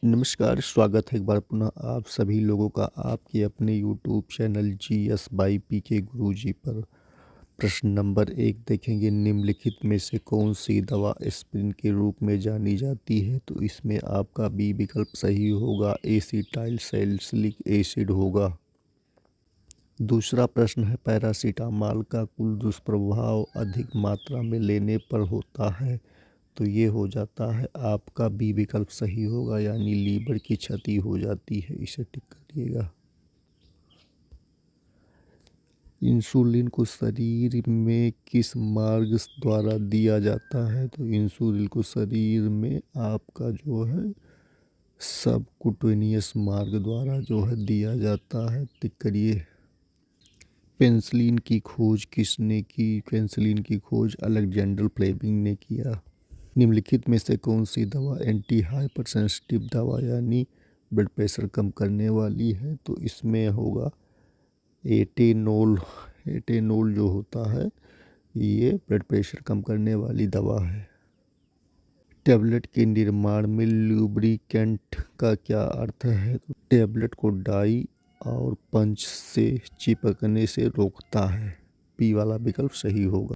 नमस्कार, स्वागत है एक बार पुनः आप सभी लोगों का आपके अपने यूट्यूब चैनल जीएस बाई पीके गुरुजी पर। प्रश्न नंबर 1 देखेंगे, निम्नलिखित में से कौन सी दवा एस्पिरिन के रूप में जानी जाती है? तो इसमें आपका बी विकल्प सही होगा, एसिटाइल सैलिसिलिक एसिड होगा। दूसरा प्रश्न है, पैरासीटामॉल का कुल दुष्प्रभाव अधिक मात्रा में लेने पर होता है? तो ये हो जाता है आपका बी विकल्प सही होगा, यानी लीवर की क्षति हो जाती है, इसे टिक करिएगा। इंसुलिन को शरीर में किस मार्ग द्वारा दिया जाता है? तो इंसुलिन को शरीर में आपका जो है सबक्यूटेनियस मार्ग द्वारा जो है दिया जाता है, टिक करिए। पेनिसिलिन की खोज किसने की? पेनिसिलिन की खोज अलेक्जेंडर फ्लेमिंग ने किया। निम्नलिखित में से कौन सी दवा एंटी हाइपरसेंसिटिव दवा यानी ब्लड प्रेशर कम करने वाली है? तो इसमें होगा एटेनोल। एटेनोल जो होता है ये ब्लड प्रेशर कम करने वाली दवा है। टैबलेट के निर्माण में लुब्रिकेंट का क्या अर्थ है? तो टैबलेट को डाई और पंच से चिपकने से रोकता है, पी वाला विकल्प सही होगा।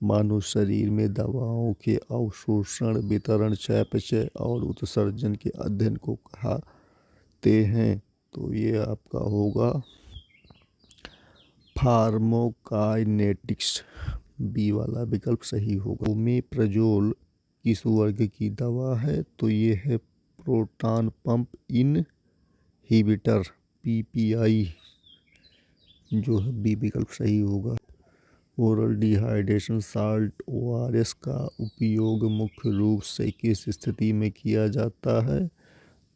मानव शरीर में दवाओं के अवशोषण, वितरण, चयापचय और उत्सर्जन के अध्ययन को कहते हैं? तो ये आपका होगा फार्माकोकाइनेटिक्स, बी वाला विकल्प सही होगा। ओमेप्राजोल किस वर्ग की दवा है? तो ये है प्रोटॉन पंप इनहिबिटर, पीपीआई जो है बी विकल्प सही होगा। ओरल डिहाइड्रेशन साल्ट ओआरएस का उपयोग मुख्य रूप से किस स्थिति में किया जाता है?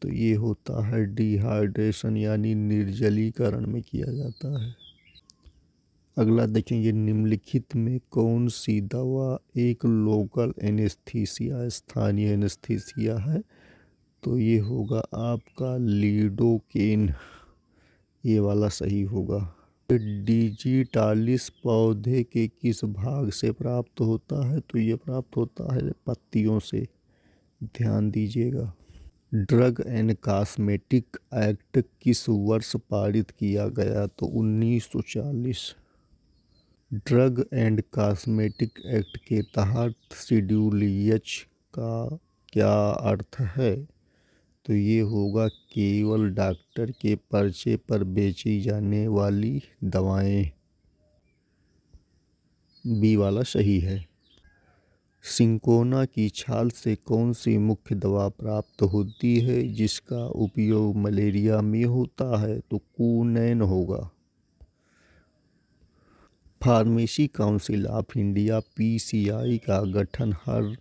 तो ये होता है डिहाइड्रेशन यानी निर्जलीकरण में किया जाता है। अगला देखेंगे, निम्नलिखित में कौन सी दवा एक लोकल एनेस्थीसिया, स्थानीय एनेस्थीसिया है? तो ये होगा आपका लिडोकेन, ये वाला सही होगा। डिजिटालिस पौधे के किस भाग से प्राप्त होता है? तो ये प्राप्त होता है पत्तियों से, ध्यान दीजिएगा। ड्रग एंड कॉस्मेटिक एक्ट किस वर्ष पारित किया गया? तो 1940। ड्रग एंड कॉस्मेटिक एक्ट के तहत शेड्यूल एच का क्या अर्थ है? तो ये होगा केवल डॉक्टर के पर्चे पर बेची जाने वाली दवाएं, बी वाला सही है। सिंकोना की छाल से कौन सी मुख्य दवा प्राप्त होती है जिसका उपयोग मलेरिया में होता है? तो क्विनोन होगा। Pharmacy council of India PCI का गठन हर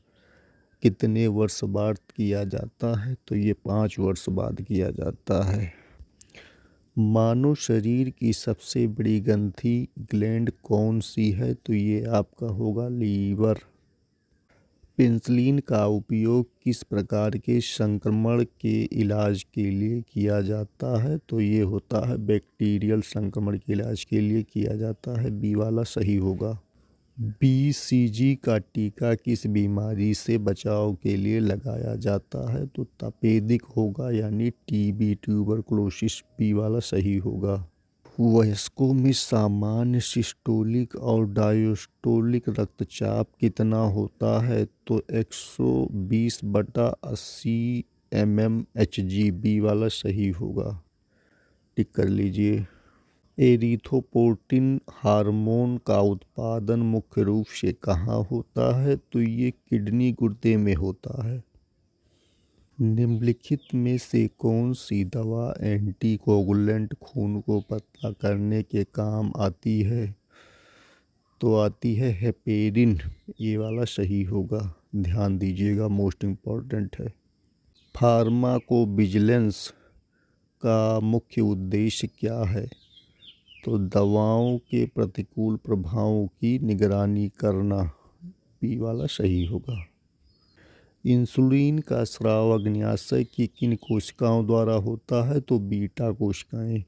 कितने वर्ष बाद किया जाता है? तो ये 5 वर्ष बाद किया जाता है। मानव शरीर की सबसे बड़ी ग्रंथि ग्लैंड कौन सी है? तो ये आपका होगा लीवर। पेनिसिलिन का उपयोग किस प्रकार के संक्रमण के इलाज के लिए किया जाता है? तो ये होता है बैक्टीरियल संक्रमण के इलाज के लिए किया जाता है, बी वाला सही होगा। बीसीजी का टीका किस बीमारी से बचाव के लिए लगाया जाता है? तो तपेदिक होगा, यानी टीबी, ट्यूबरकुलोसिस, बी वाला सही होगा। वयस्कों में सामान्य सिस्टोलिक और डायस्टोलिक रक्तचाप कितना होता है? तो 120/80 mmHg, बी वाला सही होगा, टिक कर लीजिए। एरिथ्रोपोइटिन हार्मोन का उत्पादन मुख्य रूप से कहाँ होता है? तो ये किडनी, गुर्दे में होता है। निम्नलिखित में से कौन सी दवा एंटीकोगुलेंट खून को पतला करने के काम आती है? तो आती है हेपेरिन, ये वाला सही होगा, ध्यान दीजिएगा, मोस्ट इम्पॉर्टेंट है। फार्माकोविजिलेंस का मुख्य उद्देश्य क्या है? तो दवाओं के प्रतिकूल प्रभावों की निगरानी करना, बी वाला सही होगा। इंसुलिन का स्राव अग्न्याशय की किन कोशिकाओं द्वारा होता है? तो बीटा कोशिकाएं।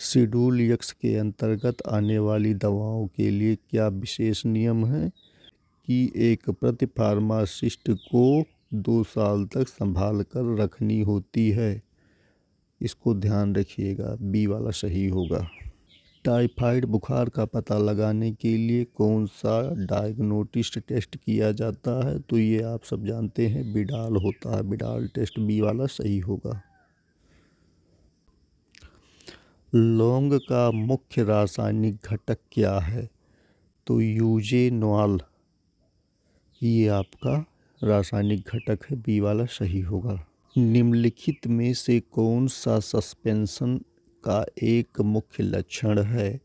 शेड्यूल एक्स के अंतर्गत आने वाली दवाओं के लिए क्या विशेष नियम है कि एक प्रति फार्मासिस्ट को 2 साल तक संभाल कर रखनी होती है। इसको ध्यान रखिएगा, बी वाला सही होगा। टाइफाइड बुखार का पता लगाने के लिए कौन सा डायग्नोस्टिक टेस्ट किया जाता है? तो ये आप सब जानते हैं, विडाल होता है। विडाल टेस्ट बी वाला सही होगा। लौंग का मुख्य रासायनिक घटक क्या है? तो यूजेनॉल ये आपका रासायनिक घटक है, बी वाला सही होगा। निम्नलिखित में से कौन सा सस्पेंशन का एक मुख्य लक्षण है?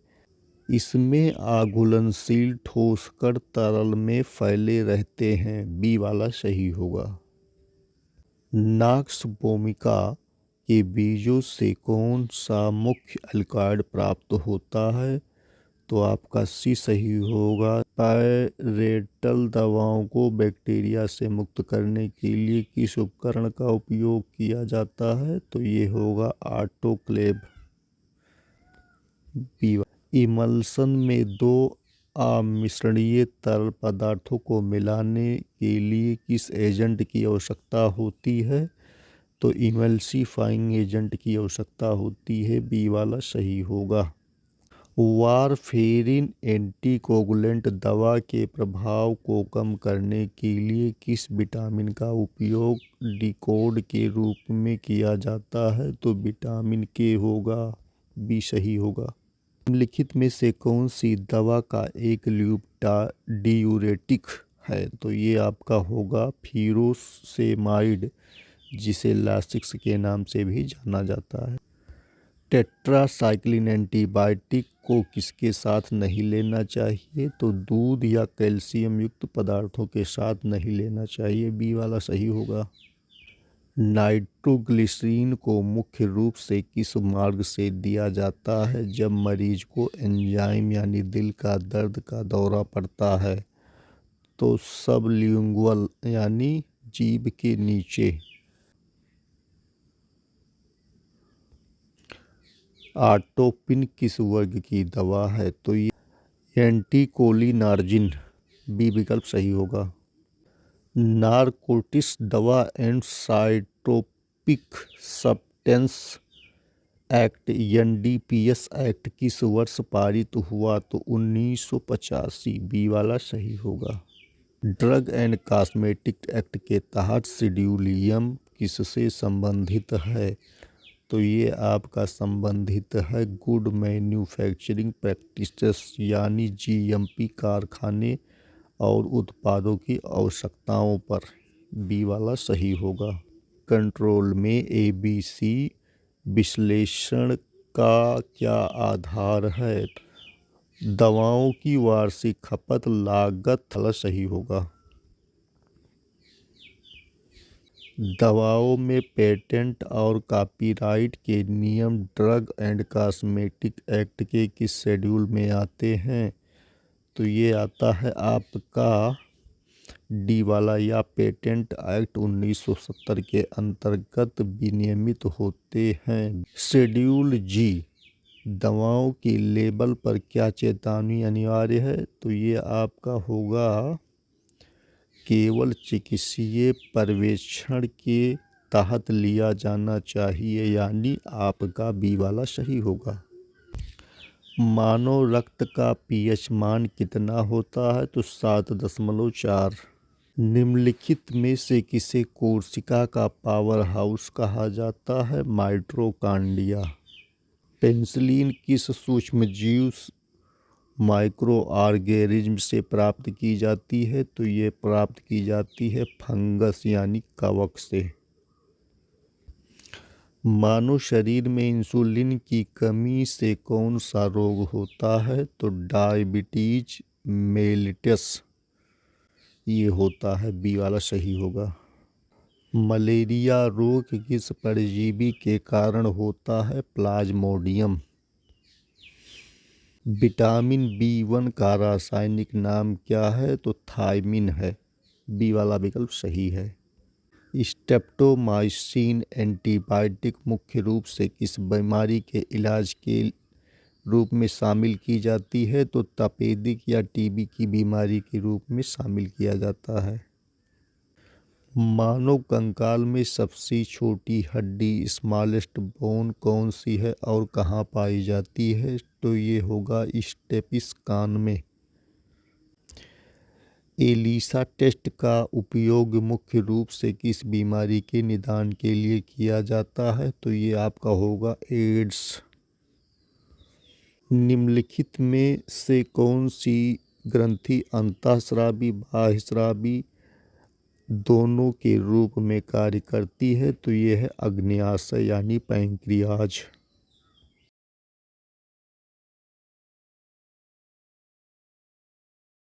इसमें आघूलनशील ठोस कण तरल में फैले रहते हैं, बी वाला सही होगा। नॉक्स वोमिका के बीजों से कौन सा मुख्य एल्कलॉइड प्राप्त होता है? तो आपका सी सही होगा। पायरेटल दवाओं को बैक्टीरिया से मुक्त करने के लिए किस उपकरण का उपयोग किया जाता है? तो ये होगा ऑटोक्लेव। इमल्सन में 2 अमिश्रणीय तरल पदार्थों को मिलाने के लिए किस एजेंट की आवश्यकता होती है? तो इमल्सिफाइंग एजेंट की आवश्यकता होती है, बी वाला सही होगा। वारफेरिन एंटीकोगुलेंट दवा के प्रभाव को कम करने के लिए किस विटामिन का उपयोग डिकोड के रूप में किया जाता है? तो विटामिन के होगा, बी सही होगा। निम्नलिखित में से कौन सी दवा का एक लूप डियूरेटिक है? तो ये आपका होगा फ्यूरोसेमाइड, जिसे लासिक्स के नाम से भी जाना जाता है। टेट्रासाइक्लिन एंटीबायोटिक को किसके साथ नहीं लेना चाहिए? तो दूध या कैल्शियम युक्त पदार्थों के साथ नहीं लेना चाहिए, बी वाला सही होगा। नाइट्रोग्लिसरीन को मुख्य रूप से किस मार्ग से दिया जाता है जब मरीज को एंजाइम यानी दिल का दर्द का दौरा पड़ता है? तो सबलिंगुअल यानी जीभ के नीचे। आटोपिन किस वर्ग की दवा है? तो ये एंटीकोलिनार्जिन, बी विकल्प सही होगा। नारकोटिक्स दवा and psychotropic substance act NDPS act किस वर्ष पारित हुआ? तो 1985, बी वाला सही होगा। ड्रग एंड कॉस्मेटिक एक्ट के तहत शेड्यूल एम किससे संबंधित है? तो ये आपका संबंधित है गुड मैन्युफैक्चरिंग प्रैक्टिसेस यानी जीएमपी कारखाने और उत्पादों की आवश्यकताओं पर, बी वाला सही होगा। कंट्रोल में एबीसी विश्लेषण का क्या आधार है? दवाओं की वार्षिक खपत लागत वाला सही होगा। दवाओं में पेटेंट और कॉपीराइट के नियम ड्रग एंड कॉस्मेटिक एक्ट के किस शेड्यूल में आते हैं? तो ये आता है आपका डी वाला, या पेटेंट एक्ट 1970 के अंतर्गत विनियमित होते हैं। शेड्यूल जी दवाओं के लेबल पर क्या चेतावनी अनिवार्य है? तो ये आपका होगा केवल चिकित्सीय पर्यवेक्षण के तहत लिया जाना चाहिए, यानी आपका बी वाला सही होगा। मानव रक्त का पीएच मान कितना होता है? तो 7.4। निम्नलिखित में से किसे कोशिका का पावर हाउस कहा जाता है? माइटोकॉन्ड्रिया। पेनिसिलिन किस सूक्ष्मजीव माइक्रो ऑर्गेनिज्म से प्राप्त की जाती है? तो ये प्राप्त की जाती है फंगस यानी कवक से। मानव शरीर में इंसुलिन की कमी से कौन सा रोग होता है? तो डायबिटीज मेलिटस ये होता है, बी वाला सही होगा। मलेरिया रोग किस परजीवी के कारण होता है? प्लाज्मोडियम। विटामिन बी1 का रासायनिक नाम क्या है? तो थायमिन है, बी वाला विकल्प सही है। स्ट्रेप्टोमाइसिन एंटीबायोटिक मुख्य रूप से किस बीमारी के इलाज के रूप में शामिल की जाती है? तो तपेदिक या टीबी की बीमारी के रूप में शामिल किया जाता है। मानव कंकाल में सबसे छोटी हड्डी स्मॉलेस्ट बोन कौन सी है और कहाँ पाई जाती है? तो ये होगा स्टेपिस कान में। एलिसा टेस्ट का उपयोग मुख्य रूप से किस बीमारी के निदान के लिए किया जाता है? तो ये आपका होगा एड्स। निम्नलिखित में से कौन सी ग्रंथि अंतःस्रावी बाह्यस्रावी दोनों के रूप में कार्य करती है? तो ये है अग्न्याशय यानी पैंक्रियाज।